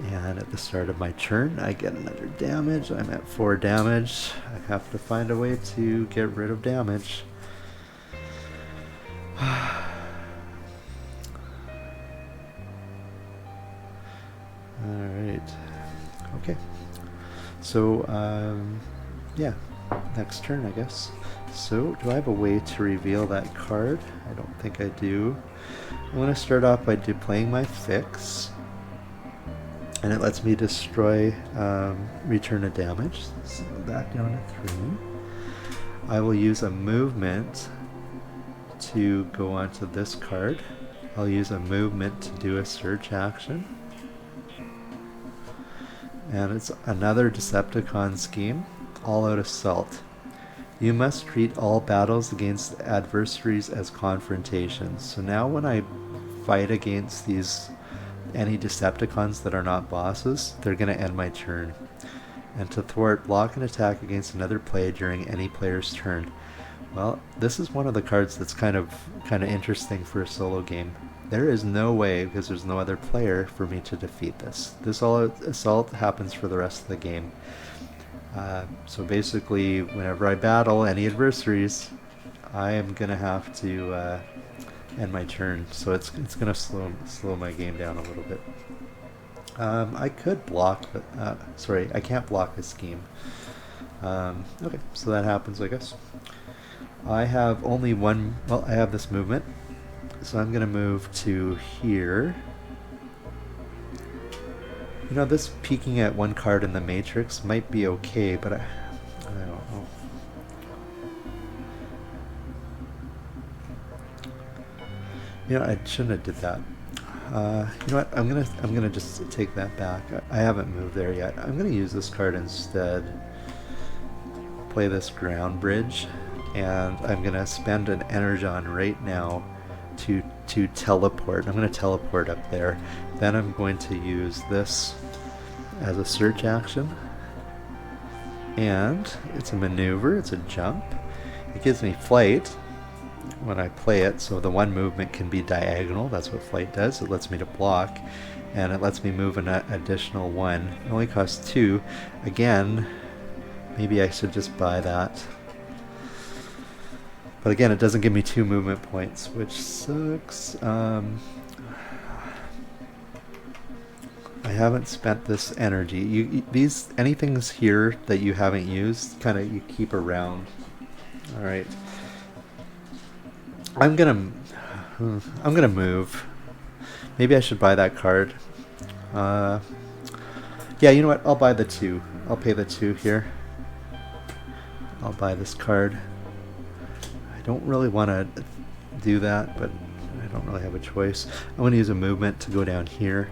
And at the start of my turn, I get another damage. I'm at 4 damage. I have to find a way to get rid of damage. Alright. Okay. So, yeah. Next turn, I guess. So, do I have a way to reveal that card? I don't think I do. I'm going to start off by playing my fix. And it lets me destroy, return a damage. So that down to 3. I will use a movement to go onto this card. I'll use a movement to do a search action. And it's another Decepticon scheme, all out assault. You must treat all battles against adversaries as confrontations. So now when I fight against any Decepticons that are not bosses, they're going to end my turn. And to thwart, block an attack against another player during any player's turn. Well, this is one of the cards that's kind of interesting for a solo game. There is no way, because there's no other player, for me to defeat this. This all-out assault happens for the rest of the game. So basically, whenever I battle any adversaries, I am going to have to end my turn. So it's going to slow my game down a little bit. I could block, but sorry, I can't block a scheme. Okay, so that happens, I guess. I have only one. Well, I have this movement. So I'm going to move to here. You know, this peeking at one card in the matrix might be okay, but I don't know. You know, I shouldn't have did that. You know what? I'm gonna just take that back. I haven't moved there yet. I'm gonna use this card instead. Play this ground bridge, and I'm gonna spend an energon right now to teleport. I'm going to teleport up there. Then I'm going to use this as a search action. And it's a maneuver, it's a jump. It gives me flight when I play it, so the one movement can be diagonal. That's what flight does. It lets me to block, and it lets me move an additional 1. It only costs 2. Again, maybe I should just buy that. But again, it doesn't give me 2 movement points, which sucks. I haven't spent this energy. Anything here that you haven't used, you keep around. All right. I'm gonna move. Maybe I should buy that card. Yeah, you know what? I'll buy the 2. I'll pay the 2 here. I'll buy this card. I don't really want to do that, but I don't really have a choice. I'm going to use a movement to go down here,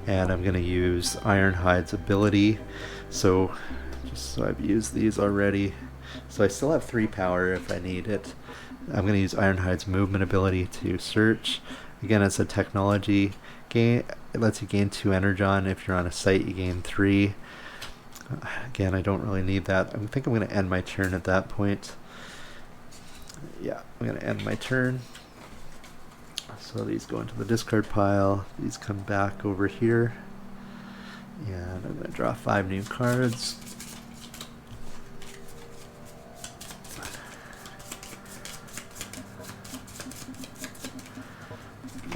and I'm going to use Ironhide's ability. So I've used these already. So I still have 3 power if I need it. I'm going to use Ironhide's movement ability to search. Again, it's a technology gain. It lets you gain 2 energon. If you're on a site, you gain 3. Again, I don't really need that. I think I'm going to end my turn at that point. Yeah, I'm going to end my turn. So these go into the discard pile. These come back over here. And I'm going to draw 5 new cards.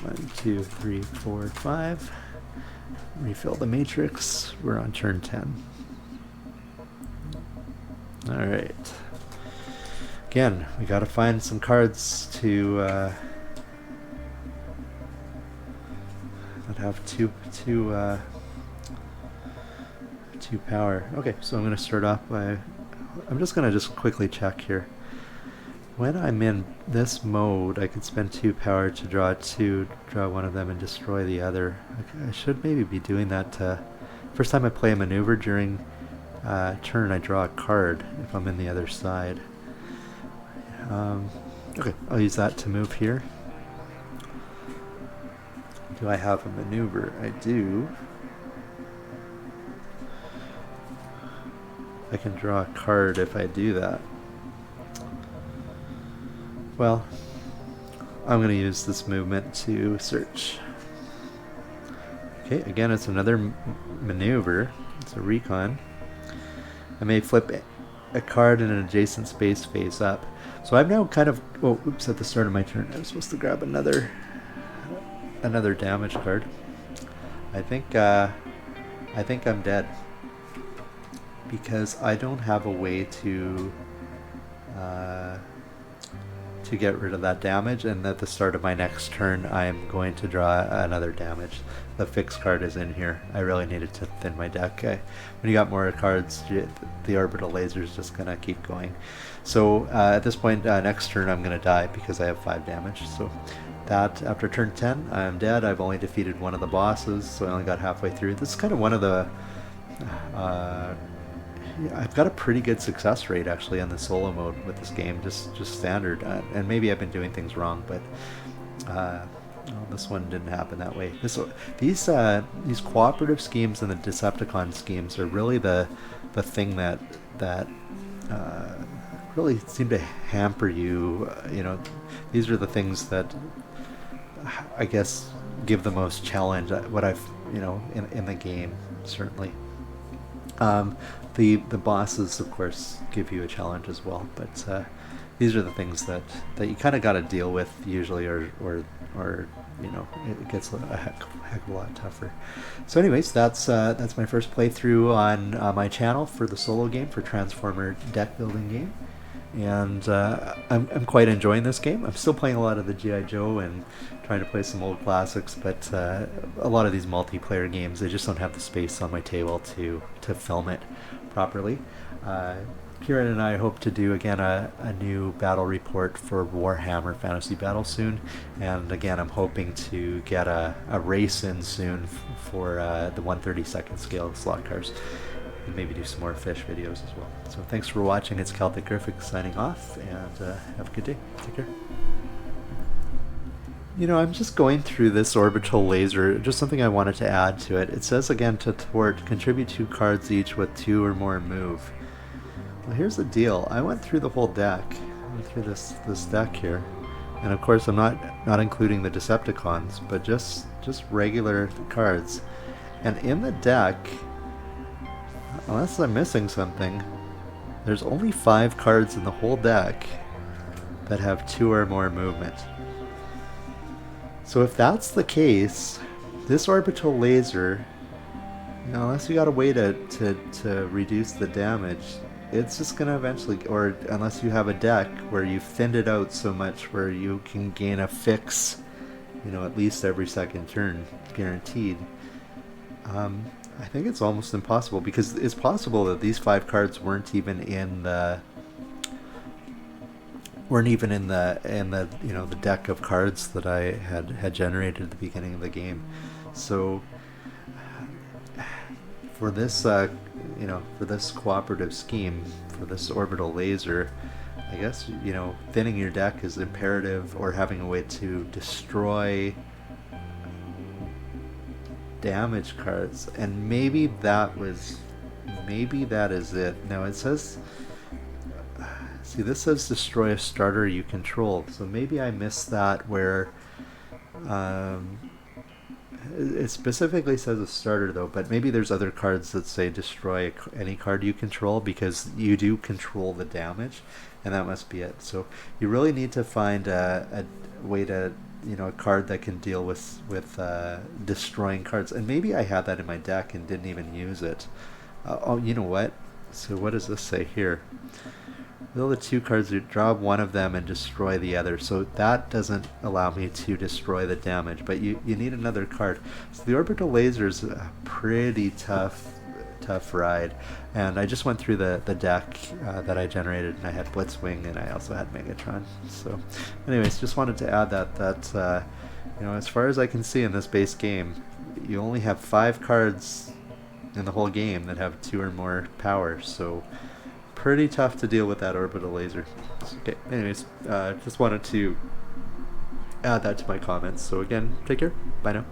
1, 2, 3, 4, 5. Refill the matrix. We're on turn 10. Alright. Again, we gotta find some cards to that have two power. Okay, so I'm gonna start off by. I'm just gonna quickly check here. When I'm in this mode, I can spend 2 power to draw 2, draw one of them, and destroy the other. Okay, I should maybe be doing that. First time I play a maneuver during turn, I draw a card if I'm in the other side. Okay, I'll use that to move here. Do I have a maneuver? I do. I can draw a card if I do that. Well, I'm going to use this movement to search. Okay, again, it's another maneuver. It's a recon. I may flip a card in an adjacent space face up. So I'm now kind of... Oh, oops, at the start of my turn, I was supposed to grab another damage card. I think I'm dead. Because I don't have a way to get rid of that damage, and at the start of my next turn I'm going to draw another damage. The fixed card is in here. I really needed to thin my deck. When you got more cards, the orbital laser is just gonna keep going. So at this point, next turn I'm gonna die because I have 5 damage. So that after turn 10 I'm dead. I've only defeated one of the bosses, so I only got halfway through. This is kind of one of the I've got a pretty good success rate actually on the solo mode with this game, just standard. And maybe I've been doing things wrong, but well, this one didn't happen that way. These cooperative schemes and the Decepticon schemes are really the thing that really seem to hamper you. You know, these are the things that I guess give the most challenge. What I've in the game certainly. The bosses, of course, give you a challenge as well, but these are the things that you kind of got to deal with usually, or it gets a heck of a lot tougher. So, anyways, that's my first playthrough on my channel for the solo game, for Transformer deck building game, and I'm quite enjoying this game. I'm still playing a lot of the G.I. Joe and trying to play some old classics, but a lot of these multiplayer games, they just don't have the space on my table to film it properly. Kieran and I hope to do again a new battle report for Warhammer Fantasy Battle soon, and again I'm hoping to get a race in soon for the 1/32 scale slot cars, and maybe do some more fish videos as well. So thanks for watching. It's Celtic Griffon signing off, and have a good day. Take care. I'm just going through this orbital laser, just something I wanted to add to it. It says again to thwart, contribute 2 cards each with 2 or more move. Well, here's the deal. I went through the whole deck. I went through this deck here. And of course I'm not including the Decepticons, but just regular cards. And in the deck, unless I'm missing something, there's only 5 cards in the whole deck that have 2 or more movement. So if that's the case, this orbital laser, unless you got a way to reduce the damage, it's just going to eventually, or unless you have a deck where you've thinned it out so much where you can gain a fix, at least every second turn, guaranteed. I think it's almost impossible, because it's possible that these 5 cards weren't even in the the deck of cards that I had generated at the beginning of the game. So for this for this cooperative scheme, for this orbital laser, I guess thinning your deck is imperative, or having a way to destroy damage cards, and maybe that is it. Now it says, see, this says destroy a starter you control, so maybe I missed that where it specifically says a starter though, but maybe there's other cards that say destroy any card you control, because you do control the damage, and that must be it. So you really need to find a way to, a card that can deal with destroying cards, and maybe I had that in my deck and didn't even use it. Oh, you know what? So what does this say here? Will the 2 cards, you draw one of them and destroy the other. So that doesn't allow me to destroy the damage, but you need another card. So the orbital laser is a pretty tough ride, and I just went through the deck that I generated, and I had Blitzwing, and I also had Megatron. So anyways, just wanted to add that as far as I can see in this base game, you only have 5 cards in the whole game that have 2 or more power, so pretty tough to deal with that orbital laser. Okay, anyways, just wanted to add that to my comments. So again, take care. Bye now.